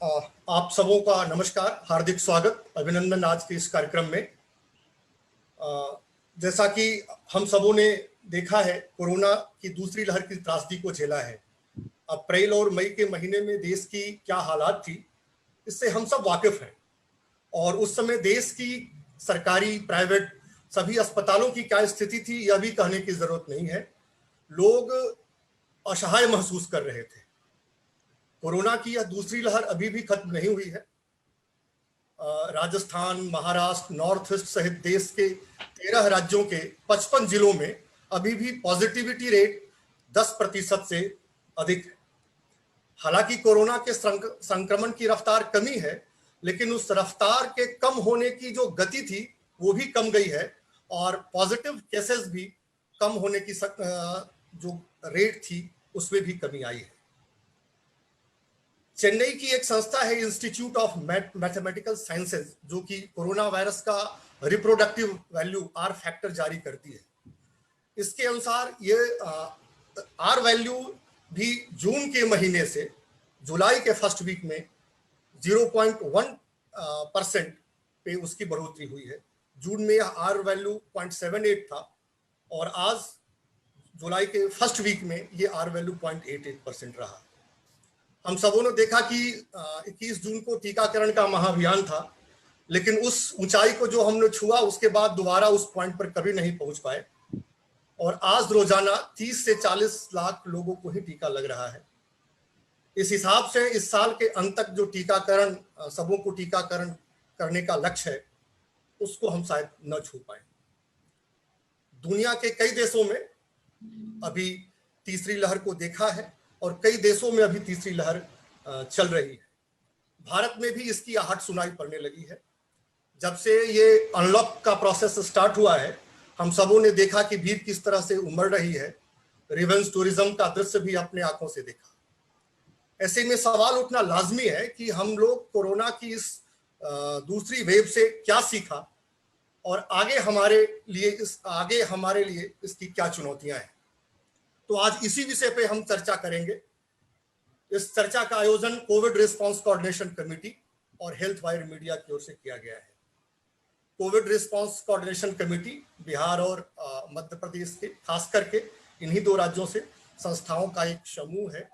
आप सबों का नमस्कार, हार्दिक स्वागत, अभिनंदन आज के इस कार्यक्रम में। जैसा कि हम सबों ने देखा है, कोरोना की दूसरी लहर की त्रासदी को झेला है। अप्रैल और मई के महीने में देश की क्या हालात थी, इससे हम सब वाकिफ हैं। और उस समय देश की सरकारी, प्राइवेट सभी अस्पतालों की क्या स्थिति थी, यह भी कहने की जरूरत नहीं है। लोग असहाय महसूस कर रहे थे। कोरोना की यह दूसरी लहर अभी भी खत्म नहीं हुई है। राजस्थान, महाराष्ट्र, नॉर्थ ईस्ट सहित देश के 13 राज्यों के 55 जिलों में अभी भी पॉजिटिविटी रेट 10% से अधिक है। हालांकि कोरोना के संक्रमण की रफ्तार कमी है, लेकिन उस रफ्तार के कम होने की जो गति थी वो भी कम गई है और पॉजिटिव केसेस भी कम होने की जो रेट थी उसमें भी कमी आई है। चेन्नई की एक संस्था है, इंस्टीट्यूट ऑफ मैथमेटिकल साइंसेज, जो कि कोरोना वायरस का रिप्रोडक्टिव वैल्यू आर फैक्टर जारी करती है। इसके अनुसार ये आर वैल्यू भी जून के महीने से जुलाई के फर्स्ट वीक में 0.1% पे उसकी बढ़ोतरी हुई है। जून में यह आर वैल्यू 0.78 था और आज जुलाई के फर्स्ट वीक में ये आर वैल्यू 0.88% रहा। हम सबों ने देखा कि 21 जून को टीकाकरण का महाअभियान था, लेकिन उस ऊंचाई को जो हमने छुआ उसके बाद दोबारा उस पॉइंट पर कभी नहीं पहुंच पाए। और आज रोजाना 30 से 40 लाख लोगों को ही टीका लग रहा है। इस हिसाब से इस साल के अंत तक जो टीकाकरण, सबों को टीकाकरण करने का लक्ष्य है, उसको हम शायद न छू पाए। दुनिया के कई देशों में अभी तीसरी लहर को देखा है और कई देशों में अभी तीसरी लहर चल रही है। भारत में भी इसकी आहट सुनाई पड़ने लगी है। जब से ये अनलॉक का प्रोसेस स्टार्ट हुआ है, हम सबों ने देखा कि भीड़ किस तरह से उमड़ रही है। रिवेंज टूरिज्म का दृश्य भी अपने आंखों से देखा। ऐसे में सवाल उठना लाजमी है कि हम लोग कोरोना की इस दूसरी वेव से क्या सीखा और आगे हमारे लिए इसकी क्या चुनौतियां हैं। तो आज इसी विषय पे हम चर्चा करेंगे। इस चर्चा का आयोजन कोविड रिस्पांस कोऑर्डिनेशन कमेटी और हेल्थ वायर मीडिया की ओर से किया गया है। Covid response coordination committee Bihar और मध्य प्रदेश के, खास करके इन्हीं दो राज्यों से संस्थाओं का एक समूह है,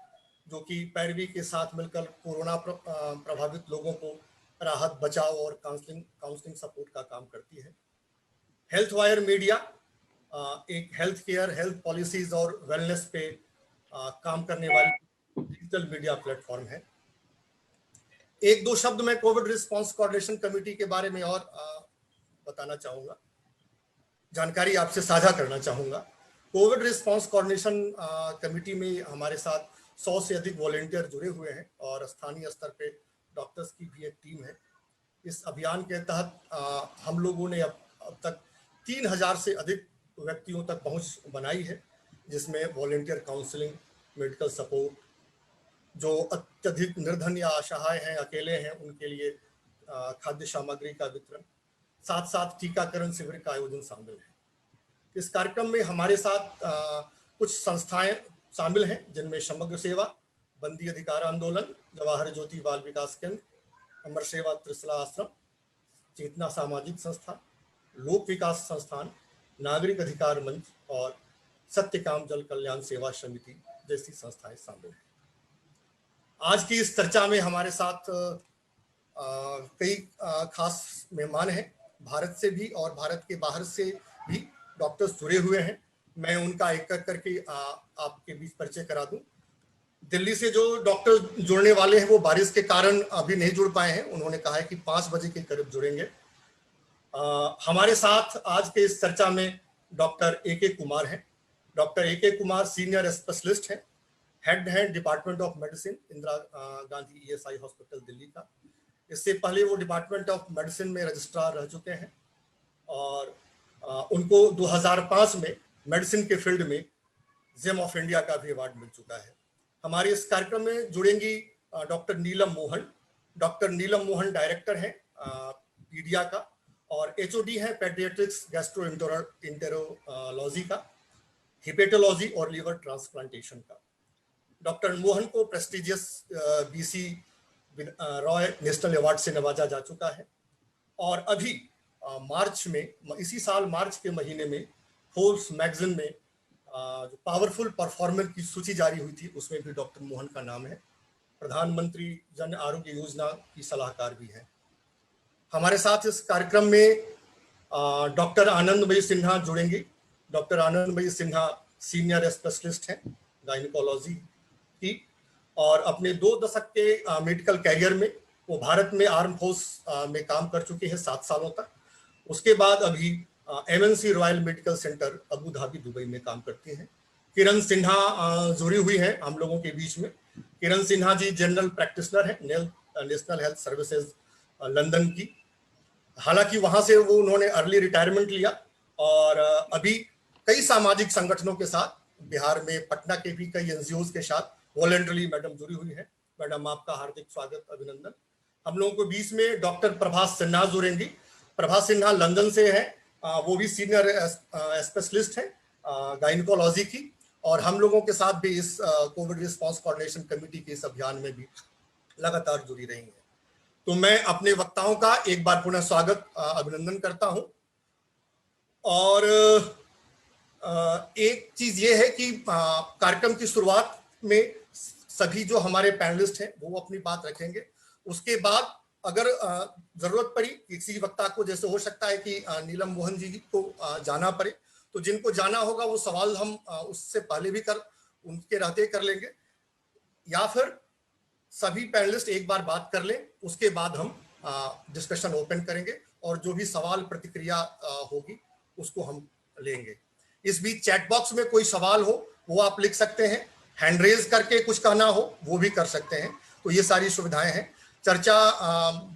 जो कि पैरवी के साथ मिलकर कोरोना प्रभावित लोगों को राहत, बचाव और काउंसलिंग सपोर्ट का काम करती है। हेल्थ वायर मीडिया एक हेल्थ केयर, हेल्थ पॉलिसीज और वेलनेस पे काम करने वाली डिजिटल मीडिया प्लेटफॉर्म है। एक दो शब्द मैं कोविड रिस्पांस कोऑर्डिनेशन कमेटी के बारे में और बताना चाहूंगा, जानकारी आपसे साझा करना चाहूंगा। कोविड रिस्पांस कोऑर्डिनेशन कमेटी में हमारे साथ 100 से अधिक वॉलेंटियर जुड़े हुए हैं और स्थानीय स्तर पे डॉक्टर्स की भी एक टीम है। इस अभियान के तहत हम लोगों ने अब तक 3000 से अधिक व्यक्तियों तक पहुंच बनाई है, जिसमें वॉलेंटियर काउंसलिंग, मेडिकल सपोर्ट, जो अत्यधिक निर्धन या असहाय हैं, अकेले हैं, उनके लिए खाद्य सामग्री का वितरण, साथ साथ टीकाकरण शिविर का आयोजन शामिल है। इस कार्यक्रम में हमारे साथ कुछ संस्थाएं शामिल हैं, जिनमें समग्र सेवा, बंदी अधिकार आंदोलन, जवाहर ज्योति बाल विकास केंद्र, अमर सेवा त्रिशला आश्रम, चेतना सामाजिक संस्था, लोक विकास संस्थान, नागरिक अधिकार मंच और सत्यकाम जल कल्याण सेवा समिति जैसी संस्थाएं शामिल हैं। आज की इस चर्चा में हमारे साथ कई खास मेहमान हैं, भारत से भी और भारत के बाहर से भी डॉक्टर्स जुड़े हुए हैं। मैं उनका एक एक करके आपके बीच परिचय करा दूं। दिल्ली से जो डॉक्टर जुड़ने वाले हैं वो बारिश के कारण अभी नहीं जुड़ पाए हैं। उन्होंने कहा है कि 5 बजे के करीब जुड़ेंगे। हमारे साथ आज के इस चर्चा में डॉक्टर ए के कुमार हैं। डॉक्टर ए के कुमार सीनियर स्पेशलिस्ट हैं, हेड हैं department of medicine, Indira Gandhi ESI hospital Delhi का। इससे पहले वो डिपार्टमेंट ऑफ मेडिसिन में रजिस्ट्रार रह चुके हैं और उनको 2005 में मेडिसिन के फील्ड में जेम ऑफ इंडिया का भी अवार्ड मिल चुका है। हमारे इस कार्यक्रम में जुड़ेंगी डॉक्टर नीलम मोहन। डॉक्टर नीलम मोहन डायरेक्टर हैं पीडिया का और एचओडी है पेडियाट्रिक्स गैस्ट्रोएंटेरोलॉजी का, हिपेटोलॉजी और लीवर ट्रांसप्लांटेशन का। डॉक्टर मोहन को prestigious BC Roy national award से नवाजा जा चुका है। और अभी मार्च में, इसी साल मार्च के महीने में फोर्ब्स मैगजीन में जो पावरफुल परफॉर्मर की सूची जारी हुई थी, उसमें भी डॉक्टर मोहन का नाम है। प्रधानमंत्री जन आरोग्य योजना की सलाहकार भी है। हमारे साथ इस कार्यक्रम में डॉक्टर आनंदमयी सिन्हा जुड़ेंगी। डॉक्टर आनंदमयी सिन्हा सीनियर स्पेशलिस्ट हैं गायनिकोलॉजी की, और अपने 2 दशक के मेडिकल कैरियर में वो भारत में आर्म फोर्स में काम कर चुके हैं 7 सालों तक। उसके बाद अभी MNC royal medical centre Abu Dhabi Dubai में काम करती हैं। किरण सिन्हा जुड़ी हुई हैं हम लोगों के बीच में। किरण सिन्हा जी जनरल प्रैक्टिशनर है नेशनल हेल्थ सर्विसेज लंदन की। हालांकि वहां से वो उन्होंने अर्ली रिटायरमेंट लिया और अभी कई सामाजिक संगठनों के साथ, बिहार में पटना के भी कई एनजीओज के साथ वॉलंटरी मैडम जुड़ी हुई है। मैडम आपका हार्दिक स्वागत, अभिनंदन। हम लोगों को बीच में डॉक्टर प्रभास सिन्हा जुड़ेंगी। प्रभास सिन्हा लंदन से है, वो भी सीनियर स्पेशलिस्ट है गायनिकोलॉजी की, और हम लोगों के साथ भी इस कोविड रिस्पांस कोऑर्डिनेशन कमेटी के इस अभियान में भी लगातार जुड़ी रही है। तो मैं अपने वक्ताओं का एक बार पुनः स्वागत, अभिनंदन करता हूं। और एक चीज ये है कि कार्यक्रम की शुरुआत में सभी जो हमारे पैनलिस्ट हैं वो अपनी बात रखेंगे। उसके बाद अगर जरूरत पड़ी किसी वक्ता को, जैसे हो सकता है कि नीलम मोहन जी को जाना पड़े, तो जिनको जाना होगा वो सवाल हम उससे पहले भी उनके रहते कर लेंगे, या फिर सभी पैनलिस्ट एक बार बात कर लें, उसके बाद हम डिस्कशन ओपन करेंगे और जो भी सवाल प्रतिक्रिया होगी उसको हम लेंगे। इस बीच चैट बॉक्स में कोई सवाल हो वो आप लिख सकते हैं, हैंड रेज करके कुछ कहना हो वो भी कर सकते हैं। तो ये सारी सुविधाएं हैं। चर्चा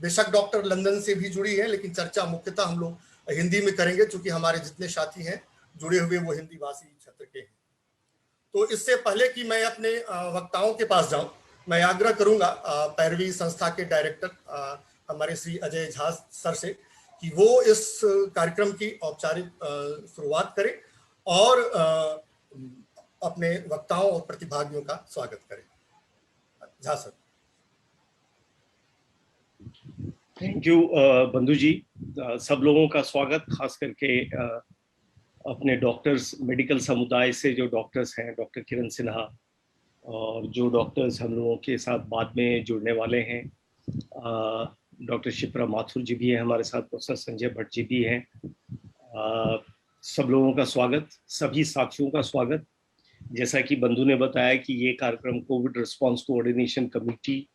बेशक डॉक्टर लंदन से भी जुड़ी है, लेकिन चर्चा मुख्यतः हम लोग हिंदी में करेंगे, क्योंकि हमारे जितने साथी हैं जुड़े हुए वो हिंदी भाषी क्षेत्र के हैं। तो इससे पहले कि मैं अपने वक्ताओं के पास जाऊं, मैं आग्रह करूंगा पैरवी संस्था के डायरेक्टर हमारे श्री अजय झा सर से कि वो इस कार्यक्रम की औपचारिक शुरुआत करें और अपने वक्ताओं और प्रतिभागियों का स्वागत करें। झा सर। थैंक यू बंधु जी। सब लोगों का स्वागत, खास करके अपने डॉक्टर्स, मेडिकल समुदाय से जो डॉक्टर्स हैं, डॉक्टर किरण सिन्हा, और जो डॉक्टर्स हम लोगों के साथ बाद में जुड़ने वाले हैं, डॉक्टर शिप्रा माथुर जी भी हैं हमारे साथ, प्रोफेसर संजय भट्ट जी भी हैं। सब लोगों का स्वागत, सभी साथियों का स्वागत। जैसा कि बंधु ने बताया कि ये कार्यक्रम कोविड रिस्पांस कोऑर्डिनेशन कमेटी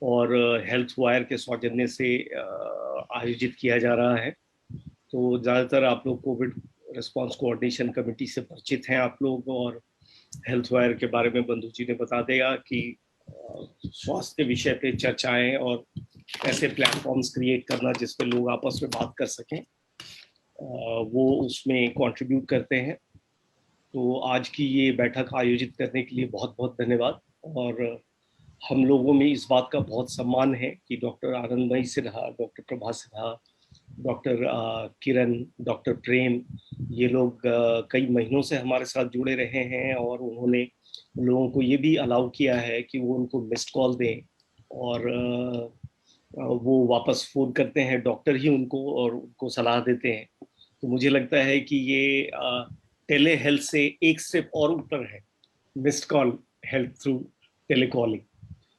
और हेल्थ वायर के सौजन्य से आयोजित किया जा रहा है। तो ज़्यादातर आप लोग कोविड रिस्पांस कोऑर्डिनेशन कमेटी से परिचित हैं आप लोग, और हेल्थ वायर के बारे में बंधु जी ने बता देगा कि स्वास्थ्य के विषय पे चर्चाएं और ऐसे प्लेटफॉर्म्स क्रिएट करना जिस पे लोग आपस में बात कर सकें, वो उसमें कंट्रीब्यूट करते हैं। तो आज की ये बैठक आयोजित करने के लिए बहुत बहुत धन्यवाद। और हम लोगों में इस बात का बहुत सम्मान है कि डॉक्टर आनंदमयी सिन्हा, डॉक्टर प्रभास सिन्हा, डॉक्टर किरण, डॉक्टर प्रेम, ये लोग कई महीनों से हमारे साथ जुड़े रहे हैं, और उन्होंने लोगों को ये भी अलाउ किया है कि वो उनको मिस्ड कॉल दें, और वो वापस फ़ोन करते हैं, डॉक्टर ही उनको और उनको सलाह देते हैं। तो मुझे लगता है कि ये टेली हेल्थ से एक स्टेप और ऊपर है, missed call health through telecalling.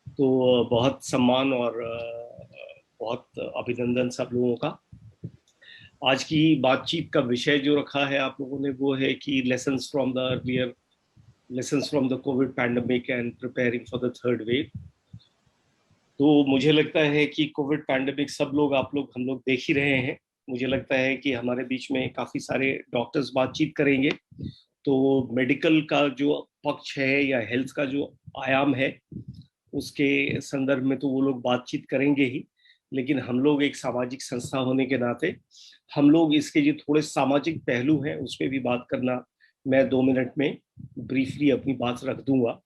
तो बहुत सम्मान और बहुत अभिनंदन सब लोगों का। आज की बातचीत का विषय जो रखा है आप लोगों ने वो है कि lessons from the Covid pandemic and preparing for the third wave. तो मुझे लगता है कि कोविड पैंडेमिक सब लोग, आप लोग, हम लोग देख ही रहे हैं। मुझे लगता है कि हमारे बीच में काफ़ी सारे डॉक्टर्स बातचीत करेंगे, तो मेडिकल का जो पक्ष है या हेल्थ का जो आयाम है उसके संदर्भ में तो वो लोग बातचीत करेंगे ही, लेकिन हम लोग एक सामाजिक संस्था होने के नाते हम लोग इसके जो थोड़े सामाजिक पहलू हैं उस पर भी बात करना, मैं 2 मिनट में ब्रीफली अपनी बात रख दूंगा।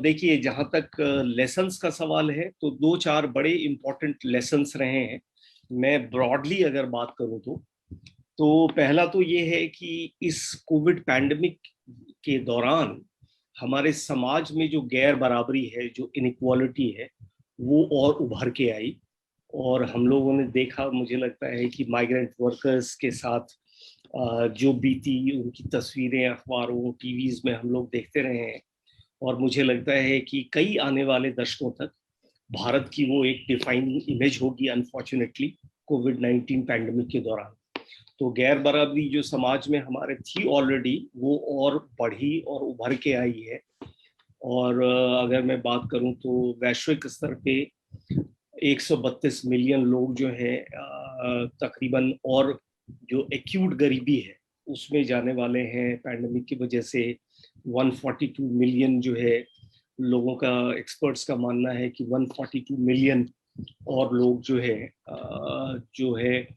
देखिए, जहाँ तक लेसन्स का सवाल है तो 2-4 बड़े इम्पोर्टेंट लेसन्स रहे हैं। मैं ब्रॉडली अगर बात करूँ तो पहला तो ये है कि इस कोविड पैंडेमिक के दौरान हमारे समाज में जो गैर बराबरी है, जो इनइक्वालिटी है, वो और उभर के आई। और हम लोगों ने देखा, मुझे लगता है कि माइग्रेंट वर्कर्स के साथ जो बीती, उनकी तस्वीरें अखबारों टीवीज में हम लोग देखते रहे हैं। और मुझे लगता है कि कई आने वाले दशकों तक भारत की वो एक डिफाइनिंग इमेज होगी, अनफॉर्चुनेटली, कोविड-19 पैंडेमिक के दौरान। तो गैर बराबरी जो समाज में हमारे थी ऑलरेडी, वो और बढ़ी और उभर के आई है। और अगर मैं बात करूं तो वैश्विक स्तर पे 132 मिलियन लोग जो है तकरीबन, और जो एक्यूट गरीबी है उसमें जाने वाले हैं पैंडेमिक की वजह से। 142 मिलियन जो है लोगों का, एक्सपर्ट्स का मानना है कि 142 मिलियन और लोग जो है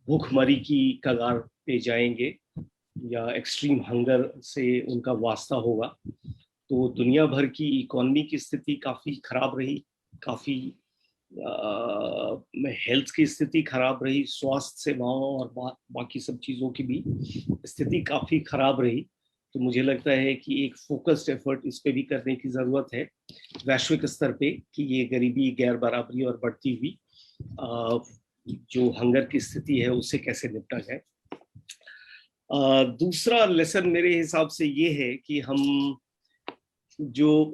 भूखमरी की कगार पे जाएंगे, या एक्सट्रीम हंगर से उनका वास्ता होगा। तो दुनिया भर की इकोनॉमी की स्थिति काफ़ी खराब रही, काफ़ी हेल्थ की स्थिति खराब रही, स्वास्थ्य सेवाओं और बाकी सब चीज़ों की भी स्थिति काफ़ी खराब रही। तो मुझे लगता है कि एक फोकस्ड एफर्ट इस पे भी करने की ज़रूरत है वैश्विक स्तर पे, कि ये गरीबी, गैर बराबरी और बढ़ती हुई जो हंगर की स्थिति है उससे कैसे निपटा जाए। दूसरा लेसन मेरे हिसाब से ये है कि हम जो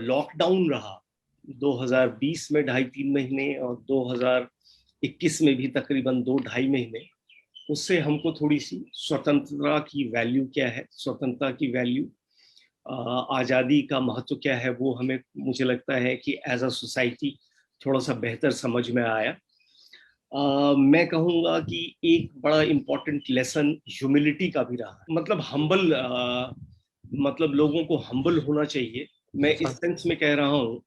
लॉकडाउन रहा 2020 में 2.5-3 महीने, और 2021 में भी तकरीबन 2-2.5 महीने, उससे हमको थोड़ी सी स्वतंत्रता की वैल्यू क्या है, स्वतंत्रता की वैल्यू, आज़ादी का महत्व क्या है, वो हमें, मुझे लगता है कि एज अ सोसाइटी थोड़ा सा बेहतर समझ में आया। मैं कहूँगा कि एक बड़ा इम्पोर्टेंट लेसन ह्यूमिलिटी का भी रहा, मतलब हम्बल, मतलब लोगों को हम्बल होना चाहिए। मैं इस सेंस में कह रहा हूँ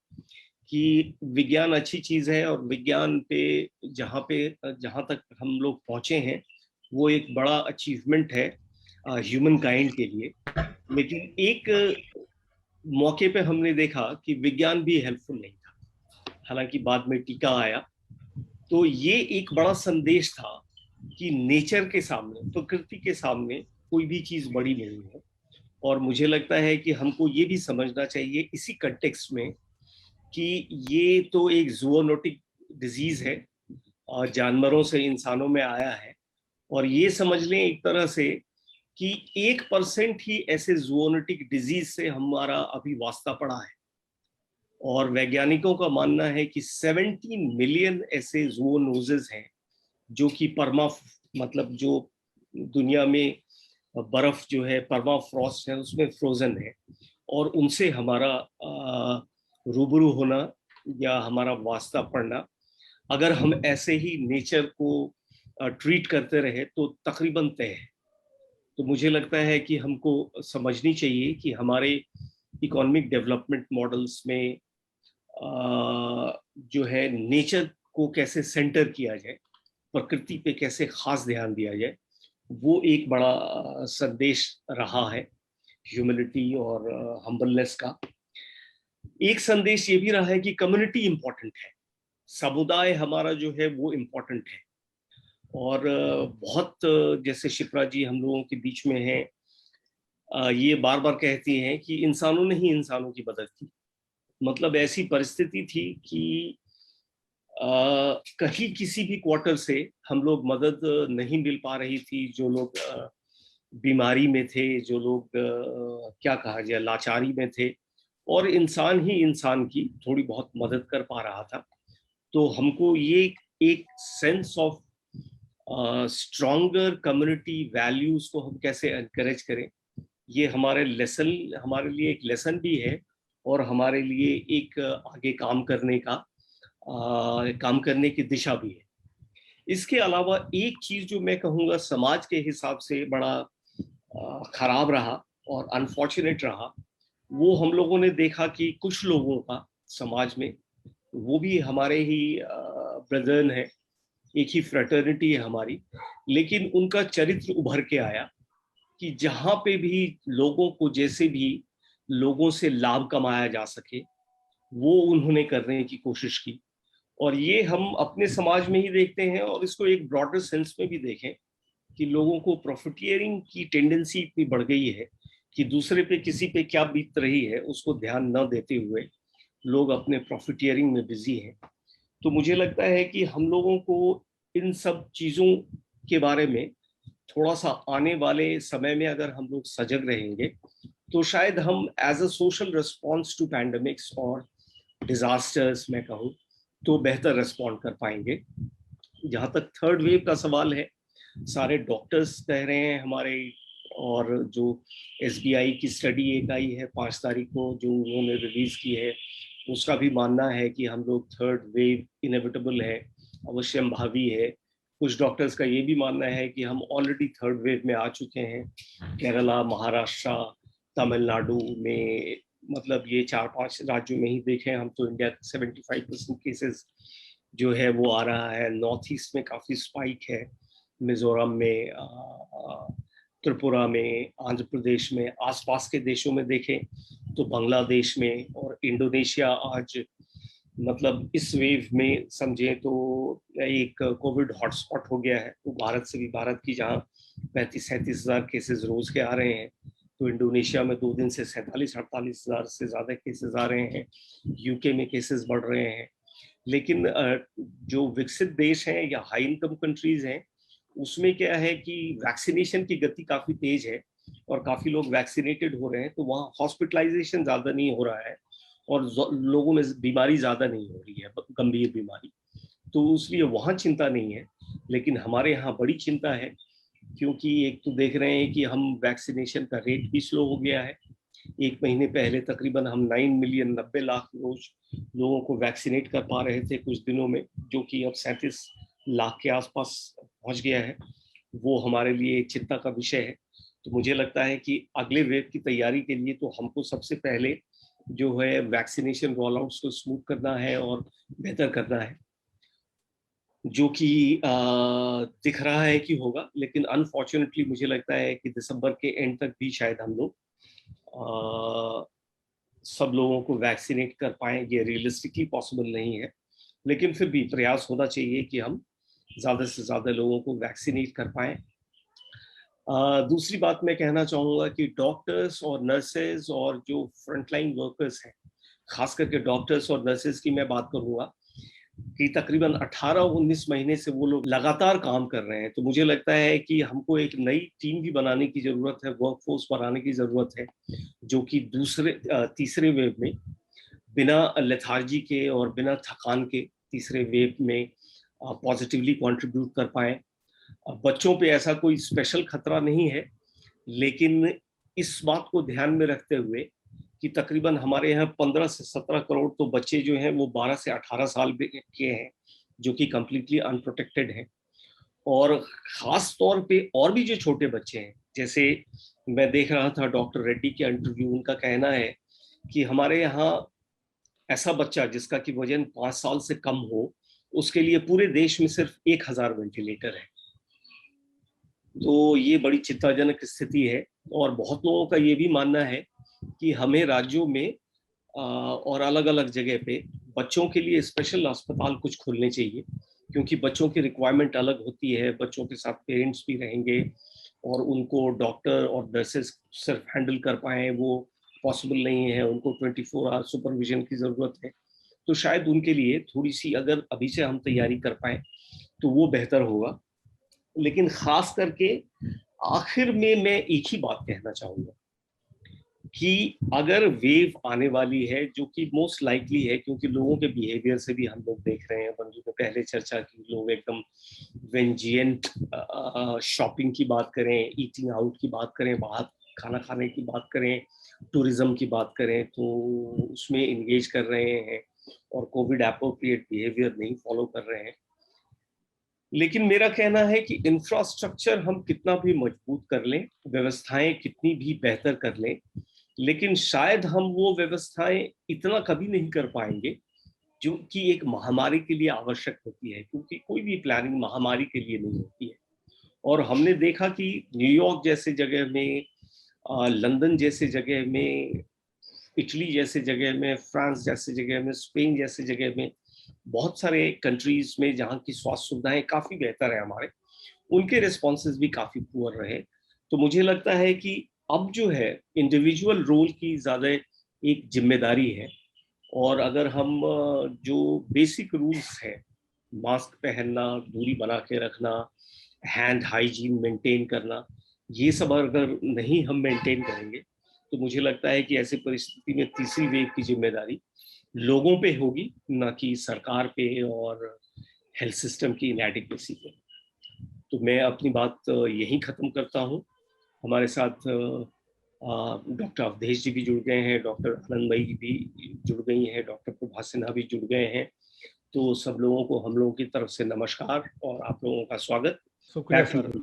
कि विज्ञान अच्छी चीज है, और विज्ञान पे जहाँ तक हम लोग पहुंचे हैं वो एक बड़ा अचीवमेंट है ह्यूमन काइंड के लिए। लेकिन एक मौके पे हमने देखा कि विज्ञान भी हेल्पफुल नहीं था, हालांकि बाद में टीका आया। तो ये एक बड़ा संदेश था कि नेचर के सामने, प्रकृति के सामने कोई भी चीज बड़ी नहीं है। और मुझे लगता है कि हमको ये भी समझना चाहिए इसी कंटेक्स्ट में कि ये तो एक जूनोटिक डिजीज है, और जानवरों से इंसानों में आया है। और ये समझ लें एक तरह से कि 1% ही ऐसे जूनोटिक डिजीज से हमारा अभी वास्ता पड़ा है। और वैज्ञानिकों का मानना है कि 17 मिलियन ऐसे जूनोजेस हैं जो कि मतलब जो दुनिया में बर्फ जो है, परमाफ्रॉस्ट है, उसमें फ्रोजन है। और उनसे हमारा रूबरू होना या हमारा वास्ता पड़ना, अगर हम ऐसे ही नेचर को ट्रीट करते रहे तो तकरीबन तय है। तो मुझे लगता है कि हमको समझनी चाहिए कि हमारे इकोनॉमिक डेवलपमेंट मॉडल्स में जो है नेचर को कैसे सेंटर किया जाए, प्रकृति पे कैसे खास ध्यान दिया जाए, वो एक बड़ा संदेश रहा है ह्यूमिलिटी और हम्बलनेस का। एक संदेश ये भी रहा है कि कम्युनिटी इंपॉर्टेंट है, समुदाय हमारा जो है वो इम्पोर्टेंट है। और बहुत, जैसे शिप्रा जी हम लोगों के बीच में है, ये बार बार कहती हैं कि इंसानों ने ही इंसानों की मदद की। मतलब ऐसी परिस्थिति थी कि कहीं किसी भी क्वार्टर से हम लोग मदद नहीं मिल पा रही थी। जो लोग बीमारी में थे, जो लोग क्या कहा जाए, लाचारी में थे, और इंसान ही इंसान की थोड़ी बहुत मदद कर पा रहा था। तो हमको ये एक sense of stronger community values को हम कैसे एनकरेज करें, ये हमारे लिए एक लेसन भी है, और हमारे लिए एक आगे काम करने की दिशा भी है। इसके अलावा एक चीज जो मैं कहूँगा समाज के हिसाब से बड़ा खराब रहा और अनफॉर्चुनेट रहा, वो हम लोगों ने देखा कि कुछ लोगों का समाज में, वो भी हमारे ही ब्रदर्न है, एक ही फ्रेटर्निटी है हमारी, लेकिन उनका चरित्र उभर के आया कि जहां पे भी लोगों को जैसे भी लोगों से लाभ कमाया जा सके वो उन्होंने करने की कोशिश की। और ये हम अपने समाज में ही देखते हैं, और इसको एक ब्रॉडर सेंस में भी देखें कि लोगों को प्रॉफिटियरिंग की टेंडेंसी इतनी बढ़ गई है कि दूसरे पे किसी पे क्या बीत रही है उसको ध्यान न देते हुए लोग अपने प्रॉफिटियरिंग में बिजी हैं। तो मुझे लगता है कि हम लोगों को इन सब चीजों के बारे में थोड़ा सा आने वाले समय में अगर हम लोग सजग रहेंगे तो शायद हम as a social response to pandemics और डिजास्टर्स में कहूँ तो बेहतर रिस्पॉन्ड कर पाएंगे। जहाँ तक थर्ड वेव का सवाल है, सारे डॉक्टर्स कह रहे हैं हमारे, और जो एसबीआई की स्टडी एक आई है 5 तारीख को जो उन्होंने रिलीज की है, उसका भी मानना है कि हम लोग थर्ड वेव इनएविटेबल है, अवश्यम भावी है। कुछ डॉक्टर्स का ये भी मानना है कि हम ऑलरेडी थर्ड वेव में आ चुके हैं। केरला, महाराष्ट्र, तमिलनाडु में, मतलब ये 4-5 राज्यों में ही देखें हम तो इंडिया 75% केसेस जो है वो आ रहा है। नॉर्थ ईस्ट में काफी स्पाइक है, मिजोरम में, त्रिपुरा में, आंध्र प्रदेश में, आसपास के देशों में देखें तो बांग्लादेश में और इंडोनेशिया आज मतलब इस वेव में समझे तो एक कोविड हॉटस्पॉट हो गया है। तो भारत से भी, भारत की जहाँ 35-37 हजार केसेस रोज के आ रहे हैं, तो इंडोनेशिया में 2 दिन से 47-48 हजार से ज्यादा केसेस आ रहे हैं। यूके में केसेस बढ़ रहे हैं। लेकिन जो विकसित देश हैं या हाई इनकम कंट्रीज हैं, उसमें क्या है कि वैक्सीनेशन की गति काफी तेज है और काफी लोग वैक्सीनेटेड हो रहे हैं, तो वहाँ हॉस्पिटलाइजेशन ज्यादा नहीं हो रहा है और लोगों में बीमारी ज्यादा नहीं हो रही है, गंभीर बीमारी, तो इसलिए वहाँ चिंता नहीं है। लेकिन हमारे यहाँ बड़ी चिंता है, क्योंकि एक तो देख रहे हैं कि हम वैक्सीनेशन का रेट भी स्लो हो गया है। 1 महीने पहले तकरीबन हम 9 मिलियन 90 लाख रोज लोगों को वैक्सीनेट कर पा रहे थे कुछ दिनों में, जो कि अब 37 लाख के आसपास पहुंच गया है। वो हमारे लिए चिंता का विषय है। तो मुझे लगता है कि अगले वेव की तैयारी के लिए तो हमको सबसे पहले जो है वैक्सीनेशन रोल आउट को स्मूथ करना है और बेहतर करना है, जो कि दिख रहा है कि होगा। लेकिन अनफॉर्चुनेटली मुझे लगता है कि दिसंबर के एंड तक भी शायद हम लोग सब लोगों को वैक्सीनेट कर पाएं, ये रियलिस्टिकली पॉसिबल नहीं है। लेकिन फिर भी प्रयास होना चाहिए कि हम ज़्यादा से ज़्यादा लोगों को वैक्सीनेट कर पाएं। दूसरी बात मैं कहना चाहूँगा कि डॉक्टर्स और नर्सेज और जो फ्रंटलाइन वर्कर्स हैं, खास करके डॉक्टर्स और नर्सेज की मैं बात करूँगा कि तकरीबन 18-19 महीने से वो लोग लगातार काम कर रहे हैं। तो मुझे लगता है कि हमको एक नई टीम भी बनाने की जरूरत है, वर्कफोर्स बनाने की जरूरत है, जो कि तीसरे वेव में बिना लेथार्जी के और बिना थकान के तीसरे वेव में पॉजिटिवली कंट्रीब्यूट कर पाए। बच्चों पे ऐसा कोई स्पेशल खतरा नहीं है, लेकिन इस बात को ध्यान में रखते हुए कि तकरीबन हमारे यहाँ 15 से 17 करोड़ तो बच्चे जो हैं वो 12 से 18 साल के हैं, जो कि कंप्लीटली अनप्रोटेक्टेड हैं। और खास तौर पे और भी जो छोटे बच्चे हैं, जैसे मैं देख रहा था डॉक्टर रेड्डी के इंटरव्यू, उनका कहना है कि हमारे यहाँ ऐसा बच्चा जिसका कि वजन 5 साल से कम हो, उसके लिए पूरे देश में सिर्फ 1000 वेंटिलेटर है। तो ये बड़ी चिंताजनक स्थिति है। और बहुत लोगों का ये भी मानना है कि हमें राज्यों में और अलग अलग जगह पे बच्चों के लिए स्पेशल अस्पताल कुछ खोलने चाहिए, क्योंकि बच्चों की रिक्वायरमेंट अलग होती है। बच्चों के साथ पेरेंट्स भी रहेंगे और उनको डॉक्टर और नर्सेस सिर्फ हैंडल कर पाए वो पॉसिबल नहीं है, उनको 24 आवर सुपरविजन की ज़रूरत है। तो शायद उनके लिए थोड़ी सी अगर अभी से हम तैयारी कर पाए तो वो बेहतर होगा। लेकिन खास करके आखिर में मैं एक ही बात कहना चाहूँगा कि अगर वेव आने वाली है, जो कि मोस्ट लाइकली है, क्योंकि लोगों के बिहेवियर से भी हम लोग देख रहे हैं, बंधु ने पहले चर्चा की, लोग एकदम वेंजियंट शॉपिंग की बात करें, ईटिंग आउट की बात करें, बाहर खाना खाने की बात करें, टूरिज्म की बात करें, तो उसमें इंगेज कर रहे हैं और कोविड एप्रोप्रिएट बिहेवियर नहीं फॉलो कर रहे हैं। लेकिन मेरा कहना है कि इंफ्रास्ट्रक्चर हम कितना भी मजबूत कर लें, व्यवस्थाएं कितनी भी बेहतर कर लें, लेकिन शायद हम वो व्यवस्थाएं इतना कभी नहीं कर पाएंगे जो कि एक महामारी के लिए आवश्यक होती है, क्योंकि कोई भी प्लानिंग महामारी के लिए नहीं होती है। और हमने देखा कि न्यूयॉर्क जैसे जगह में, लंदन जैसे जगह में, इटली जैसे जगह में, फ्रांस जैसे जगह में, स्पेन जैसे जगह में, बहुत सारे कंट्रीज में जहाँ की स्वास्थ्य सुविधाएं काफी बेहतर है हमारे, उनके रिस्पॉन्सेज भी काफी पुअर रहे। तो मुझे लगता है कि अब जो है इंडिविजुअल रोल की ज्यादा एक जिम्मेदारी है। और अगर हम जो बेसिक रूल्स हैं, मास्क पहनना, दूरी बना के रखना, हैंड हाइजीन मेंटेन करना, ये सब अगर नहीं हम मेंटेन करेंगे तो मुझे लगता है कि ऐसी परिस्थिति में तीसरी वेव की जिम्मेदारी लोगों पे होगी, ना कि सरकार पे और हेल्थ सिस्टम की इनएडिक्वेसी पे। तो मैं अपनी बात यहीं खत्म करता हूँ। हमारे साथ डॉक्टर अवधेश जी भी जुड़ गए हैं, डॉक्टर आनंदमयी भी जुड़ गई हैं, डॉक्टर प्रभा सिन्हा भी जुड़ गए हैं। तो सब लोगों को हम लोगों की तरफ से नमस्कार और आप लोगों का स्वागत। शुक्रिया सर।